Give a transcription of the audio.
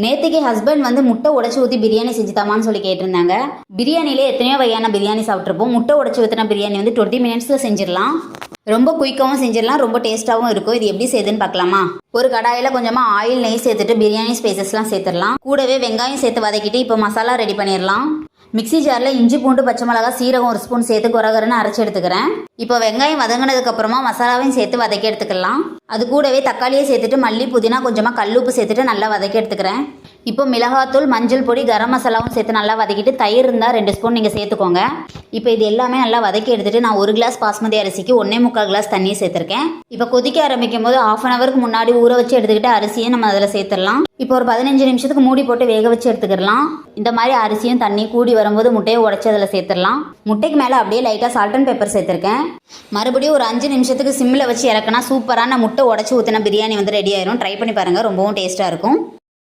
நேற்றுக்கு ஹஸ்பண்ட் வந்து முட்டை உடச்சி ஊற்றி பிரியாணி செஞ்சுதாமான்னு சொல்லி கேட்டிருந்தாங்க. பிரியாணிலே எத்தனையோ வகையான பிரியாணி சாப்பிட்ருப்போம். முட்டை உடச்சி ஊற்றின பிரியாணி வந்து 20 மினிட்ஸில் செஞ்சிடலாம். ரொம்ப குயிக்காகவும் செஞ்சிடலாம், ரொம்ப டேஸ்ட்டாகவும் இருக்கும். இது எப்படி செய்யுதுன்னு பார்க்கலாமா? ஒரு கடாயில் கொஞ்சமாக ஆயில் நெய் சேர்த்துட்டு பிரியாணி ஸ்பைசஸ்லாம் சேர்த்துடலாம். கூடவே வெங்காயம் சேர்த்து வதக்கிட்டு இப்போ மசாலா ரெடி பண்ணிடலாம். மிக்ஸி ஜாரில் இஞ்சி பூண்டு பச்சை மிளகா சீரகம் 1 ஸ்பூன் சேர்த்து குறகுறன்னு அரைச்சி எடுத்துக்கிறேன். இப்போ வெங்காயம் வதங்கினதுக்கு அப்புறமா மசாலாவையும் சேர்த்து வதக்கி எடுத்துக்கலாம். அது கூடவே தக்காளியை சேர்த்துட்டு மல்லி புதினா கொஞ்சமாக கல்லுப்பு சேர்த்துட்டு நல்லா வதக்கி எடுத்துக்கிறேன். இப்போ மிளகாத்தூள் மஞ்சள் பொடி கரம் மசாலாவும் சேர்த்து நல்லா வதக்கிட்டு தயிர் இருந்தால் 2 ஸ்பூன் நீங்கள் சேர்த்துக்கோங்க. இப்போ இது எல்லாமே நல்லா வதக்கி எடுத்துட்டு நான் 1 கிளாஸ் பாஸ்மதி அரிசிக்கு 1.25 கிளாஸ் தண்ணி சேர்த்துருக்கேன். இப்போ கொதிக்க ஆரம்பிக்கும் போது 1/2 ஹவருக்கு முன்னாடி ஊற வச்சு எடுத்துக்கிட்டு அரிசியை நம்ம அதில் சேர்த்துடலாம். இப்போ ஒரு 15 நிமிஷத்துக்கு மூடி போட்டு வேக வச்சு எடுத்துக்கிடலாம். இந்த மாதிரி அரிசியும் தண்ணி கூடி வரும்போது முட்டையை உடச்சி அதில் சேர்த்துடலாம். முட்டைக்கு மேலே அப்படியே லைட்டாக சால்ட் அண்ட் பெப்பர் சேர்த்துருக்கேன். மறுபடியும் ஒரு 5 நிமிஷத்துக்கு சிம்மில் வச்சு இறக்குனா சூப்பரான முட்டை உடச்சி ஊற்றின பிரியாணி வந்து ரெடி ஆயிரும். ட்ரை பண்ணி பாருங்கள், ரொம்பவும் டேஸ்ட்டாக இருக்கும்.